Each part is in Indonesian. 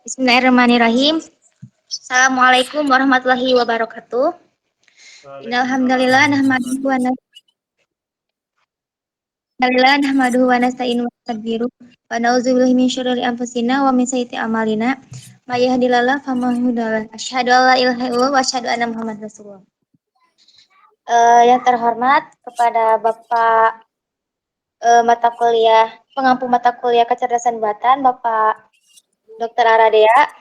Bismillahirrahmanirrahim. Assalamualaikum warahmatullahi wabarakatuh. Innalhamdulillah nahmaduhu wa nasta'inuhu wa nastaghfiruh wa na'udzubillahi min syururi anfusina wa min sayyiati a'malina. May yahdihillahu fala mudhillalah. Asyhadu an la ilaha illallah wa asyhadu anna Muhammadar Rasulullah. Yang terhormat kepada Bapak pengampu mata kuliah kecerdasan buatan, Bapak Dr. Aradea.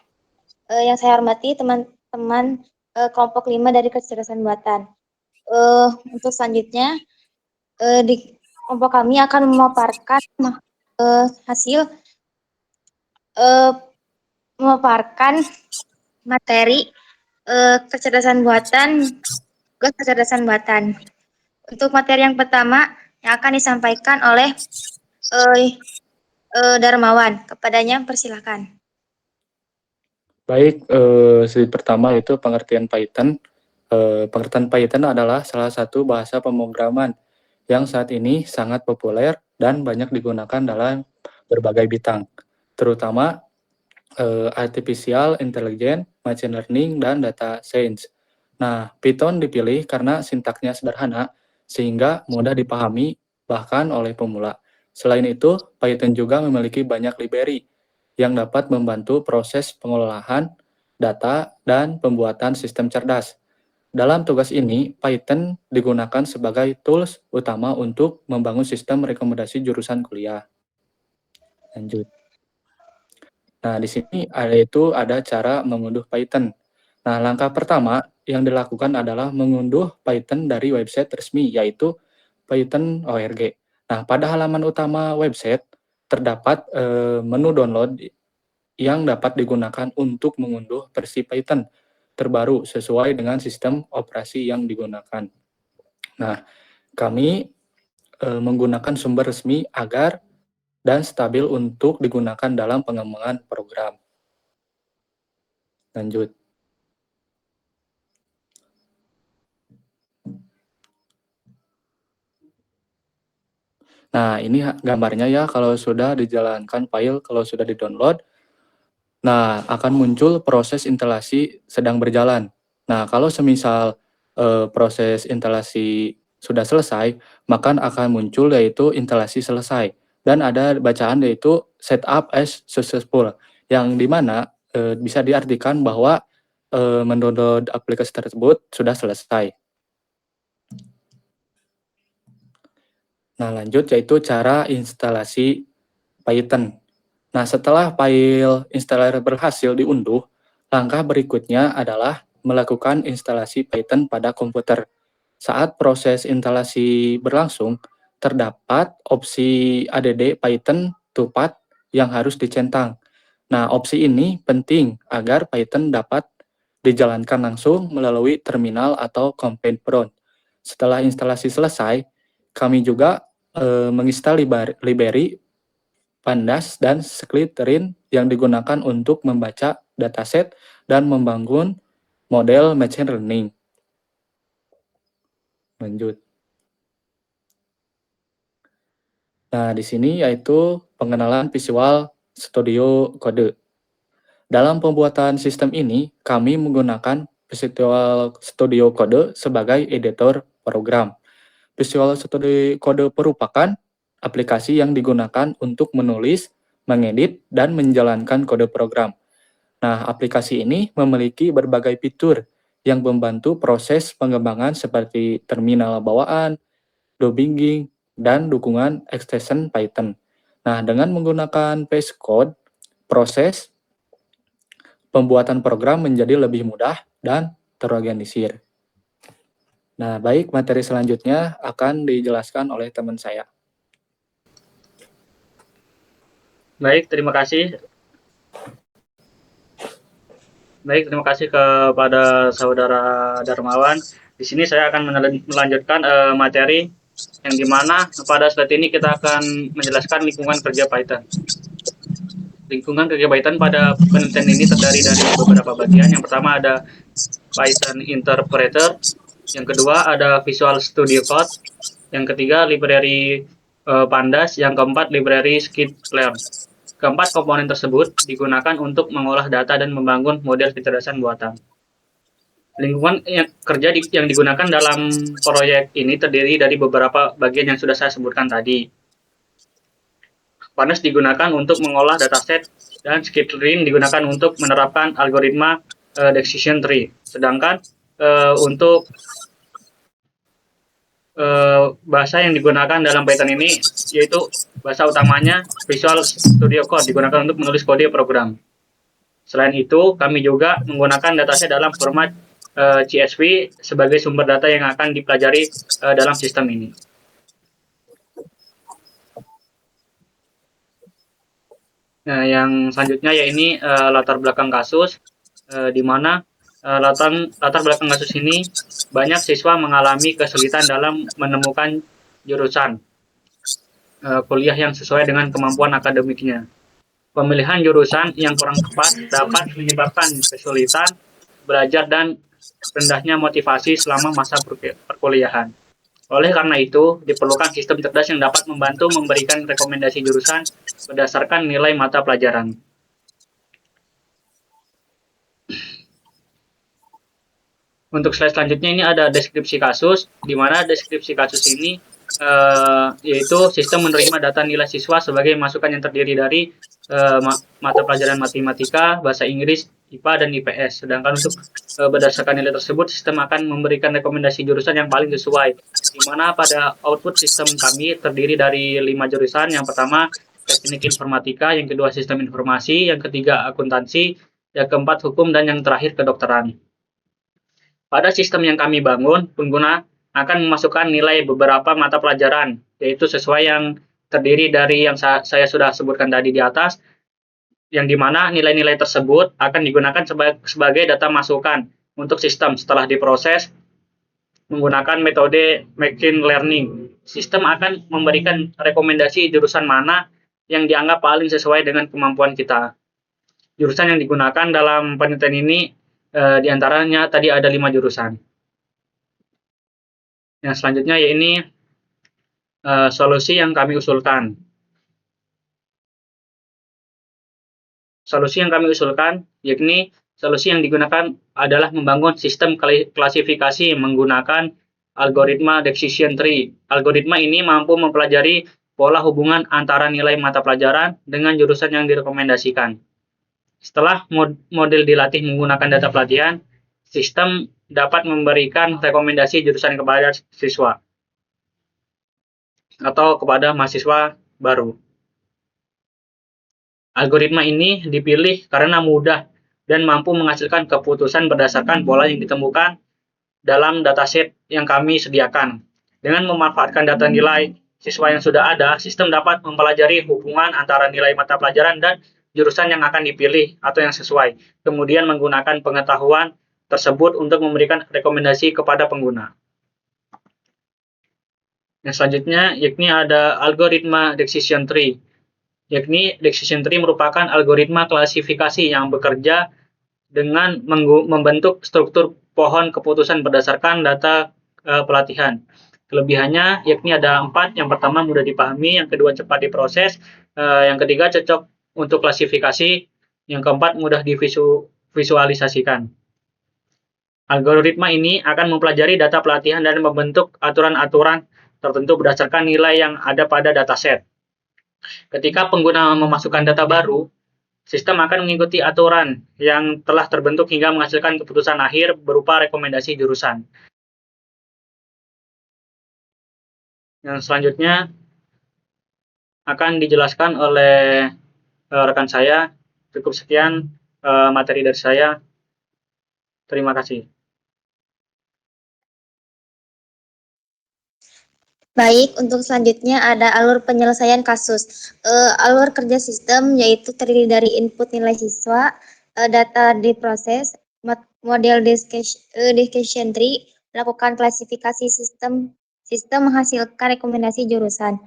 Yang saya hormati teman-teman kelompok 5 dari kecerdasan buatan. Untuk selanjutnya di kelompok kami akan memaparkan materi kecerdasan buatan, tugas kecerdasan buatan. Untuk materi yang pertama yang akan disampaikan oleh Darmawan. Kepadanya persilakan. Baik, slide pertama itu pengertian Python. Pengertian Python adalah salah satu bahasa pemrograman yang saat ini sangat populer dan banyak digunakan dalam berbagai bidang, terutama artificial intelligence, machine learning, dan data science. Nah, Python dipilih karena sintaksnya sederhana sehingga mudah dipahami bahkan oleh pemula. Selain itu, Python juga memiliki banyak library yang dapat membantu proses pengolahan data dan pembuatan sistem cerdas. Dalam tugas ini, Python digunakan sebagai tools utama untuk membangun sistem rekomendasi jurusan kuliah. Lanjut. Nah, di sini ada cara mengunduh Python. Nah, langkah pertama yang dilakukan adalah mengunduh Python dari website resmi, yaitu Python.org. Nah, pada halaman utama website, terdapat menu download yang dapat digunakan untuk mengunduh versi Python terbaru sesuai dengan sistem operasi yang digunakan. Nah, kami menggunakan sumber resmi agar dan stabil untuk digunakan dalam pengembangan program. Lanjut. Nah, ini gambarnya ya kalau sudah dijalankan file, kalau sudah di-download. Nah, akan muncul proses instalasi sedang berjalan. Nah, kalau semisal proses instalasi sudah selesai, maka akan muncul yaitu instalasi selesai. Dan ada bacaan yaitu setup as successful, yang dimana bisa diartikan bahwa mendownload aplikasi tersebut sudah selesai. Nah, lanjut yaitu cara instalasi Python. Nah, setelah file installer berhasil diunduh, langkah berikutnya adalah melakukan instalasi Python pada komputer. Saat proses instalasi berlangsung, terdapat opsi add Python to path yang harus dicentang. Nah, opsi ini penting agar Python dapat dijalankan langsung melalui terminal atau command prompt. Setelah instalasi selesai, kami juga menginstal library Pandas dan Scikit-learn yang digunakan untuk membaca dataset dan membangun model machine learning. Lanjut. Nah, di sini yaitu pengenalan Visual Studio Code. Dalam pembuatan sistem ini, kami menggunakan Visual Studio Code sebagai editor program. Visual Studio Code merupakan aplikasi yang digunakan untuk menulis, mengedit, dan menjalankan kode program. Nah, aplikasi ini memiliki berbagai fitur yang membantu proses pengembangan seperti terminal bawaan, debugging, dan dukungan extension Python. Nah, dengan menggunakan VS Code, proses pembuatan program menjadi lebih mudah dan terorganisir. Nah, baik, materi selanjutnya akan dijelaskan oleh teman saya. Baik, terima kasih. Baik, terima kasih kepada Saudara Darmawan. Di sini saya akan melanjutkan materi yang dimana pada slide ini kita akan menjelaskan lingkungan kerja Python. Lingkungan kerja Python pada penelitian ini terdiri dari beberapa bagian. Yang pertama ada Python Interpreter, yang kedua ada Visual Studio Code, yang ketiga library Pandas, yang keempat library Scikit-learn. Keempat komponen tersebut digunakan untuk mengolah data dan membangun model kecerdasan buatan. Lingkungan kerja yang digunakan dalam proyek ini terdiri dari beberapa bagian yang sudah saya sebutkan tadi. Panes digunakan untuk mengolah dataset dan Skittering digunakan untuk menerapkan algoritma decision tree. Sedangkan untuk bahasa yang digunakan dalam Python ini yaitu bahasa utamanya Visual Studio Code digunakan untuk menulis kode program. Selain itu, kami juga menggunakan dataset dalam format CSV sebagai sumber data yang akan dipelajari dalam sistem ini. Nah, yang selanjutnya ya ini latar belakang kasus, di mana latar belakang kasus ini banyak siswa mengalami kesulitan dalam menemukan jurusan kuliah yang sesuai dengan kemampuan akademiknya. Pemilihan jurusan yang kurang tepat dapat menyebabkan kesulitan belajar dan rendahnya motivasi selama masa perkuliahan. Oleh karena itu, diperlukan sistem cerdas yang dapat membantu memberikan rekomendasi jurusan berdasarkan nilai mata pelajaran. Untuk slide selanjutnya ini ada deskripsi kasus, di mana deskripsi kasus ini yaitu sistem menerima data nilai siswa sebagai masukan yang terdiri dari mata pelajaran matematika, bahasa Inggris, IPA, dan IPS. Sedangkan untuk berdasarkan nilai tersebut, sistem akan memberikan rekomendasi jurusan yang paling sesuai. Di mana pada output sistem kami terdiri dari 5 jurusan. Yang pertama, teknik informatika, yang kedua sistem informasi, yang ketiga akuntansi, yang keempat hukum, dan yang terakhir kedokteran. Pada sistem yang kami bangun, pengguna akan memasukkan nilai beberapa mata pelajaran, yaitu sesuai yang terdiri dari yang saya sudah sebutkan tadi di atas, yang dimana nilai-nilai tersebut akan digunakan sebagai data masukan untuk sistem setelah diproses menggunakan metode machine learning. Sistem akan memberikan rekomendasi jurusan mana yang dianggap paling sesuai dengan kemampuan kita. Jurusan yang digunakan dalam penelitian ini diantaranya tadi ada 5 jurusan. Yang selanjutnya yaitu solusi yang kami usulkan. Solusi yang kami usulkan yakni solusi yang digunakan adalah membangun sistem klasifikasi menggunakan algoritma decision tree. Algoritma ini mampu mempelajari pola hubungan antara nilai mata pelajaran dengan jurusan yang direkomendasikan. Setelah model dilatih menggunakan data pelatihan, sistem dapat memberikan rekomendasi jurusan kepada siswa atau kepada mahasiswa baru. Algoritma ini dipilih karena mudah dan mampu menghasilkan keputusan berdasarkan pola yang ditemukan dalam dataset yang kami sediakan. Dengan memanfaatkan data nilai siswa yang sudah ada, sistem dapat mempelajari hubungan antara nilai mata pelajaran dan jurusan yang akan dipilih atau yang sesuai. Kemudian menggunakan pengetahuan tersebut untuk memberikan rekomendasi kepada pengguna. Yang selanjutnya yakni ada algoritma decision tree. Yakni decision tree merupakan algoritma klasifikasi yang bekerja dengan membentuk struktur pohon keputusan berdasarkan data pelatihan. Kelebihannya yakni ada 4. Yang pertama mudah dipahami, yang kedua cepat diproses, yang ketiga cocok untuk klasifikasi, yang keempat mudah divisualisasikan. Algoritma ini akan mempelajari data pelatihan dan membentuk aturan-aturan tertentu berdasarkan nilai yang ada pada dataset. Ketika pengguna memasukkan data baru, sistem akan mengikuti aturan yang telah terbentuk hingga menghasilkan keputusan akhir berupa rekomendasi jurusan. Yang selanjutnya akan dijelaskan oleh rekan saya. Cukup sekian materi dari saya. Terima kasih. Baik, untuk selanjutnya ada alur penyelesaian kasus. Alur kerja sistem yaitu terdiri dari input nilai siswa, data diproses, model decision tree, melakukan klasifikasi sistem menghasilkan rekomendasi jurusan.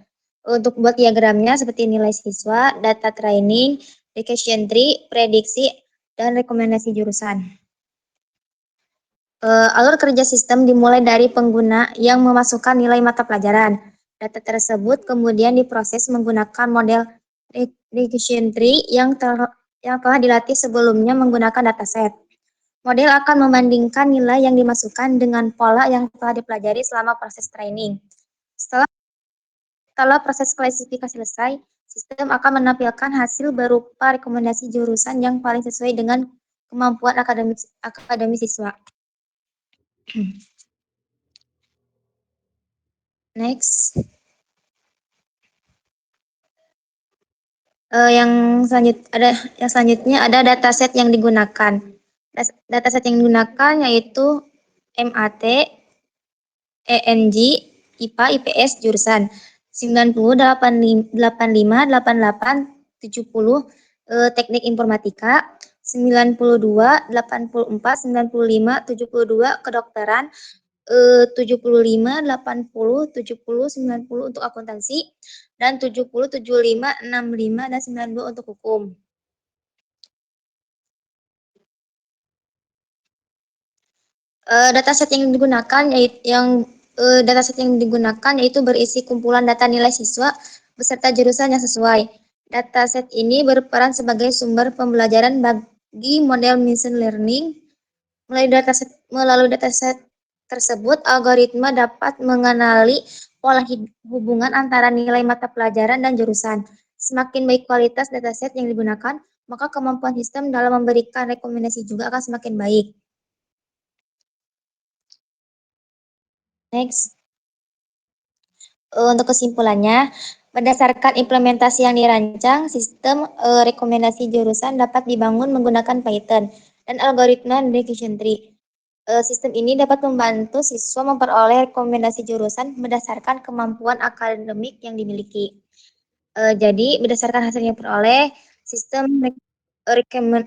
Untuk buat diagramnya seperti nilai siswa, data training, decision tree, prediksi, dan rekomendasi jurusan. Alur kerja sistem dimulai dari pengguna yang memasukkan nilai mata pelajaran. Data tersebut kemudian diproses menggunakan model decision tree yang telah dilatih sebelumnya menggunakan dataset. Model akan membandingkan nilai yang dimasukkan dengan pola yang telah dipelajari selama proses training. Setelah proses klasifikasi selesai, sistem akan menampilkan hasil berupa rekomendasi jurusan yang paling sesuai dengan kemampuan akademis siswa. Next. Yang selanjutnya ada dataset yang digunakan. Dataset yang digunakan yaitu MAT, ENG, IPA, IPS jurusan 90, 85, 88, 70 Teknik Informatika, 92, 84, 95, 72 Kedokteran, 75, 80, 70, 90 untuk akuntansi, dan 70, 75, 65, dan 92 untuk hukum. Dataset yang digunakan yaitu berisi kumpulan data nilai siswa beserta jurusan yang sesuai. Dataset ini berperan sebagai sumber pembelajaran bagi model machine learning. Melalui dataset tersebut, algoritma dapat mengenali pola hubungan antara nilai mata pelajaran dan jurusan. Semakin baik kualitas dataset yang digunakan, maka kemampuan sistem dalam memberikan rekomendasi juga akan semakin baik. Next. Untuk kesimpulannya, berdasarkan implementasi yang dirancang, sistem rekomendasi jurusan dapat dibangun menggunakan Python dan algoritma decision tree. Sistem ini dapat membantu siswa memperoleh rekomendasi jurusan berdasarkan kemampuan akademik yang dimiliki. Jadi, berdasarkan hasil yang diperoleh, sistem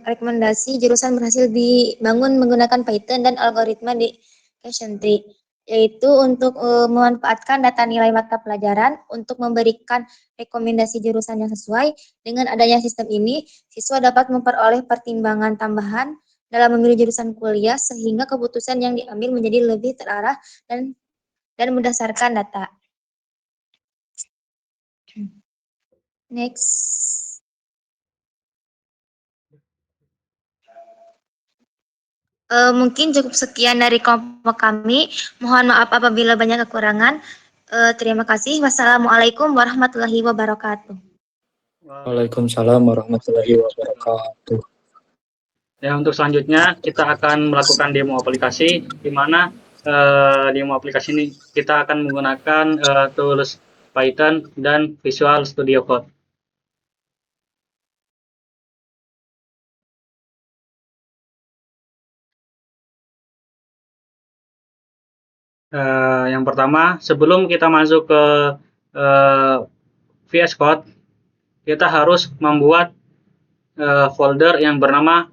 rekomendasi jurusan berhasil dibangun menggunakan Python dan algoritma decision tree, yaitu untuk memanfaatkan data nilai mata pelajaran untuk memberikan rekomendasi jurusan yang sesuai. Dengan adanya sistem ini, siswa dapat memperoleh pertimbangan tambahan dalam memilih jurusan kuliah sehingga keputusan yang diambil menjadi lebih terarah dan berdasarkan data. Next. Mungkin cukup sekian dari kelompok kami. Mohon maaf apabila banyak kekurangan. Terima kasih. Wassalamualaikum warahmatullahi wabarakatuh. Waalaikumsalam warahmatullahi wabarakatuh. Ya, untuk selanjutnya kita akan melakukan demo aplikasi, di mana demo aplikasi ini kita akan menggunakan tools Python dan Visual Studio Code. Yang pertama, sebelum kita masuk ke VS Code, kita harus membuat folder yang bernama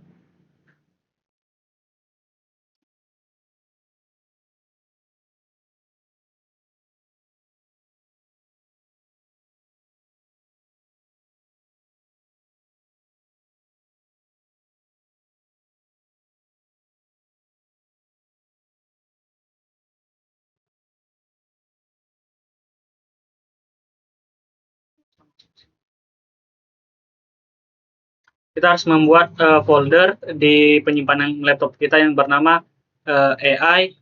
kita harus membuat folder di penyimpanan laptop kita yang bernama AI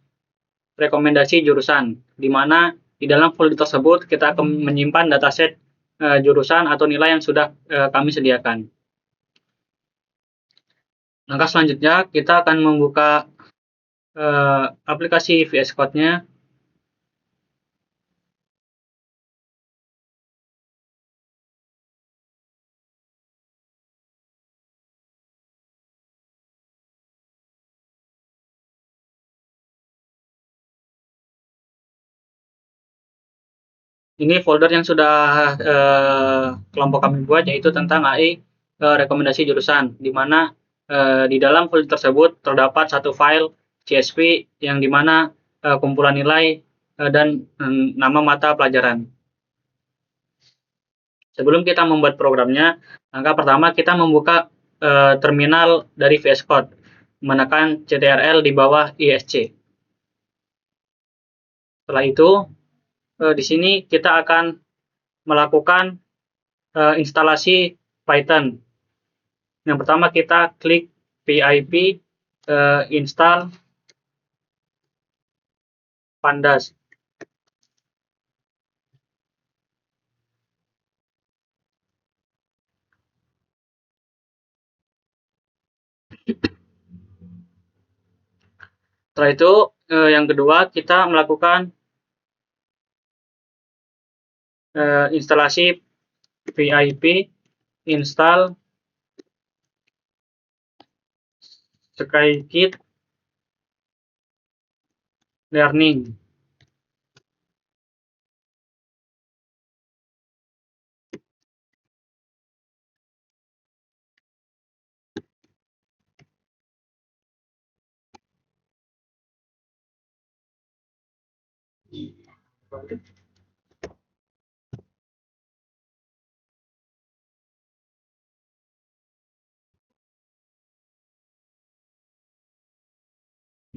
rekomendasi jurusan, di mana di dalam folder tersebut kita akan menyimpan dataset jurusan atau nilai yang sudah kami sediakan. Langkah selanjutnya kita akan membuka aplikasi VS Code-nya. Ini folder yang sudah kelompok kami buat, yaitu tentang AI rekomendasi jurusan, di mana di dalam folder tersebut terdapat satu file CSV yang dimana kumpulan nilai dan nama mata pelajaran. Sebelum kita membuat programnya, langkah pertama kita membuka terminal dari VS Code, menekan CTRL di bawah ISC. Setelah itu, di sini kita akan melakukan instalasi Python. Yang pertama kita klik pip install pandas. Setelah itu yang kedua kita melakukan instalasi pip install Scikit Learning.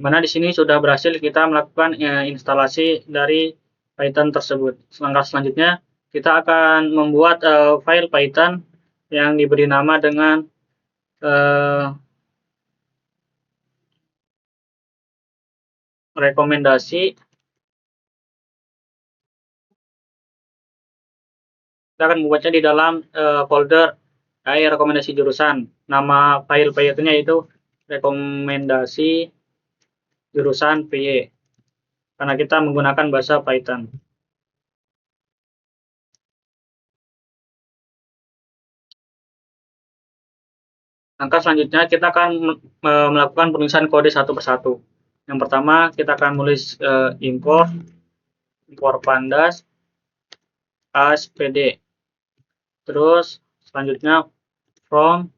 Mana di sini sudah berhasil kita melakukan instalasi dari Python tersebut. Langkah selanjutnya kita akan membuat file Python yang diberi nama dengan rekomendasi. Kita akan membuatnya di dalam folder rekomendasi jurusan. Nama file Python-nya itu rekomendasi jurusan PY, karena kita menggunakan bahasa Python. Langkah selanjutnya kita akan melakukan penulisan kode satu persatu. Yang pertama kita akan menulis import pandas aspd. Terus selanjutnya from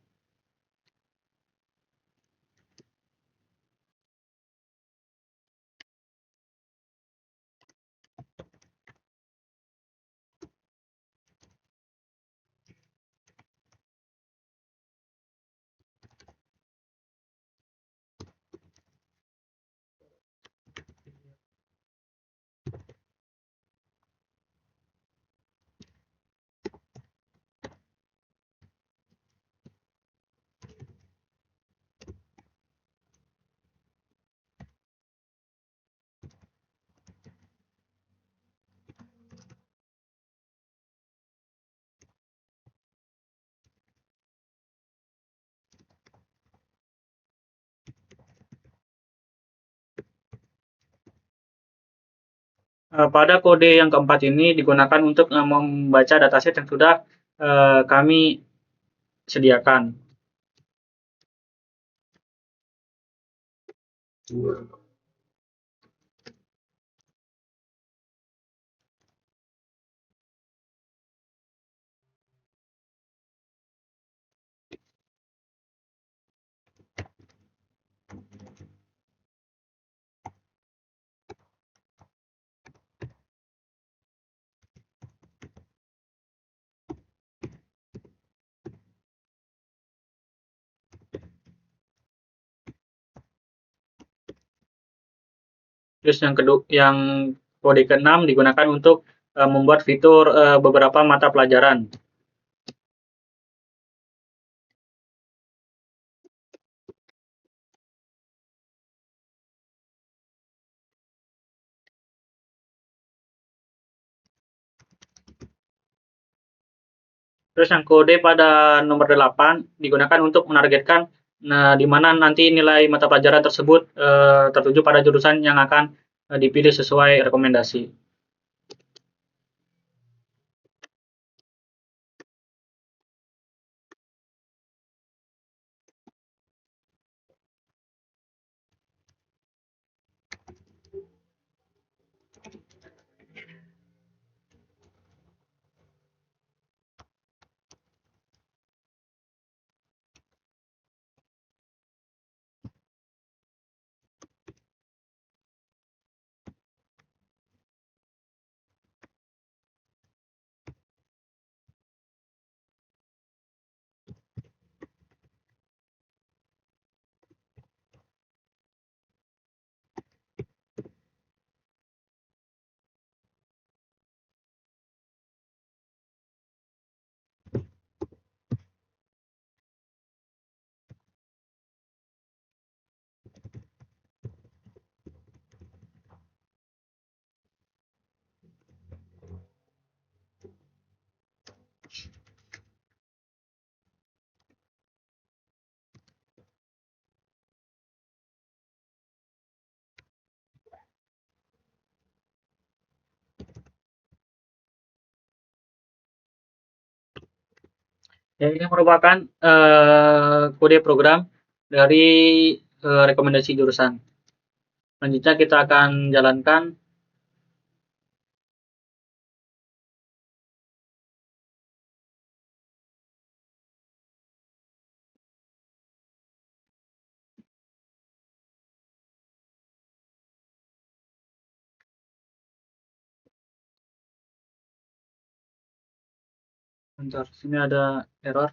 pada kode yang keempat ini digunakan untuk membaca dataset yang sudah kami sediakan. Terus yang kode ke-6 digunakan untuk membuat fitur beberapa mata pelajaran. Terus yang kode pada nomor 8 digunakan untuk menargetkan di mana nanti nilai mata pelajaran tersebut tertuju pada jurusan yang akan dipilih sesuai rekomendasi. Ya, ini merupakan kode program dari rekomendasi jurusan. Selanjutnya kita akan jalankan. Bentar, sini ada error.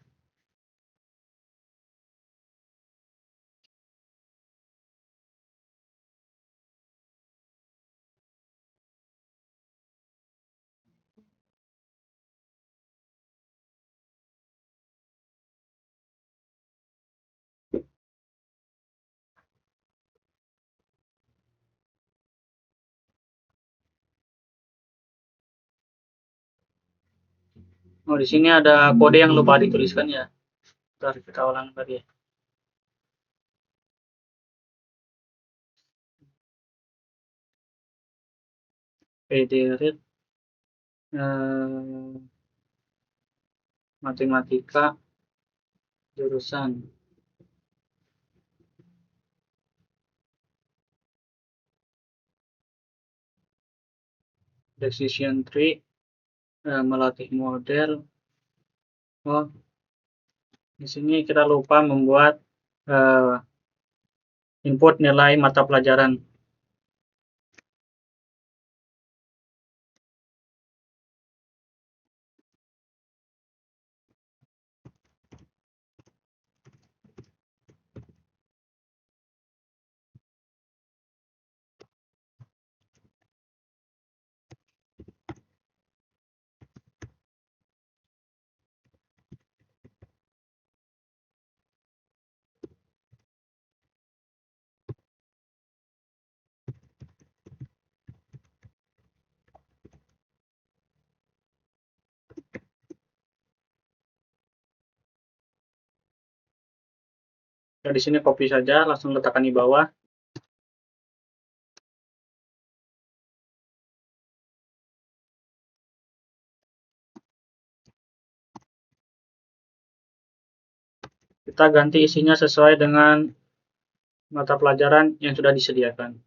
Oh, di sini ada kode yang lupa dituliskan ya. Bentar, kita ulang lagi. Pdrit matematika jurusan decision tree melatih model. Oh, di sini kita lupa membuat input nilai mata pelajaran. Ya, di sini copy saja, langsung letakkan di bawah. Kita ganti isinya sesuai dengan mata pelajaran yang sudah disediakan.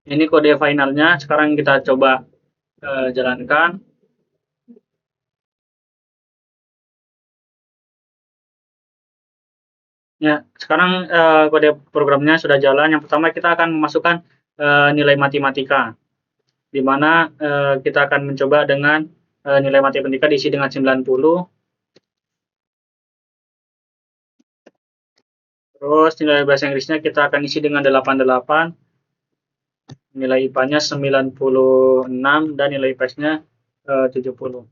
Ini kode finalnya, sekarang kita coba jalankan. Ya, sekarang kode programnya sudah jalan. Yang pertama kita akan memasukkan nilai matematika, di mana kita akan mencoba dengan nilai matematika diisi dengan 90. Terus nilai bahasa Inggrisnya kita akan isi dengan 88. Nilai IPA-nya 96 dan nilai IPS-nya 70.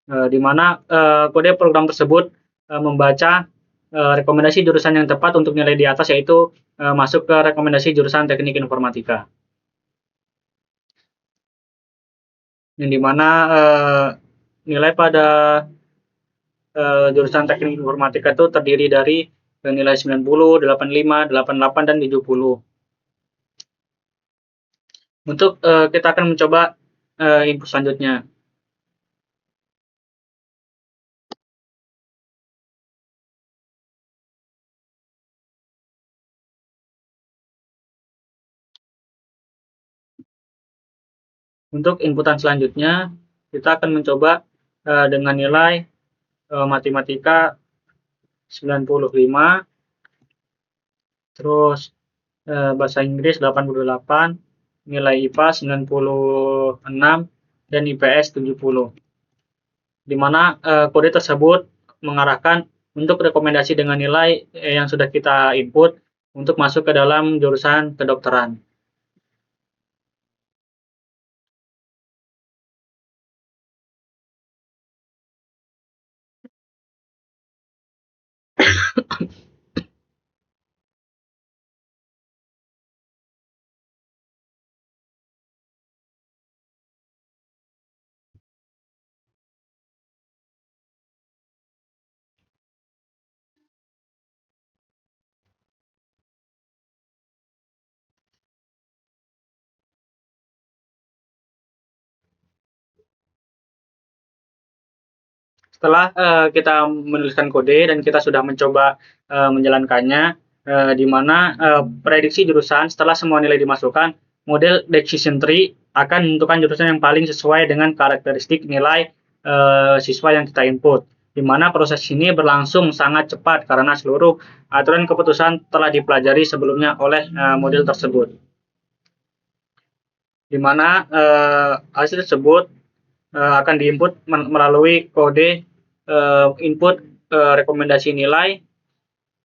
Di mana kode program tersebut membaca rekomendasi jurusan yang tepat untuk nilai di atas, yaitu masuk ke rekomendasi jurusan teknik informatika. Yang dimana nilai pada jurusan teknik informatika itu terdiri dari nilai 90, 85, 88, dan 70. Untuk kita akan mencoba input selanjutnya. Untuk inputan selanjutnya, kita akan mencoba dengan nilai matematika 95, terus bahasa Inggris 88, nilai IPA 96, dan IPS 70. Di mana kode tersebut mengarahkan untuk rekomendasi dengan nilai yang sudah kita input untuk masuk ke dalam jurusan kedokteran. Setelah kita menuliskan kode dan kita sudah mencoba menjalankannya, di mana prediksi jurusan setelah semua nilai dimasukkan, model decision tree akan menentukan jurusan yang paling sesuai dengan karakteristik nilai siswa yang kita input. Di mana proses ini berlangsung sangat cepat karena seluruh aturan keputusan telah dipelajari sebelumnya oleh model tersebut. Di mana hasil tersebut akan diinput melalui kode input rekomendasi nilai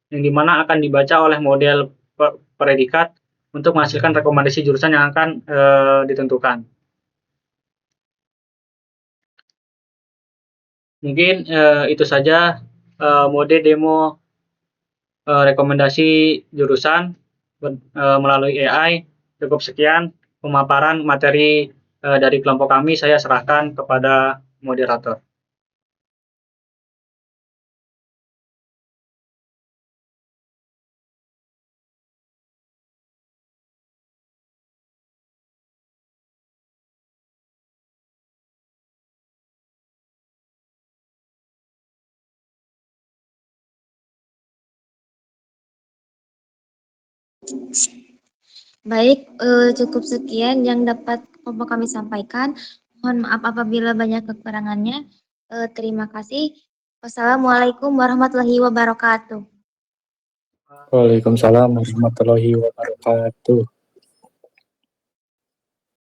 yang dimana akan dibaca oleh model predikat untuk menghasilkan rekomendasi jurusan yang akan ditentukan. Mungkin itu saja mode demo rekomendasi jurusan melalui AI. Cukup sekian pemaparan materi dari kelompok kami, saya serahkan kepada moderator. Baik, cukup sekian yang dapat kelompok kami sampaikan. Mohon maaf apabila banyak kekurangannya. Terima kasih. Wassalamualaikum warahmatullahi wabarakatuh. Waalaikumsalam warahmatullahi wabarakatuh.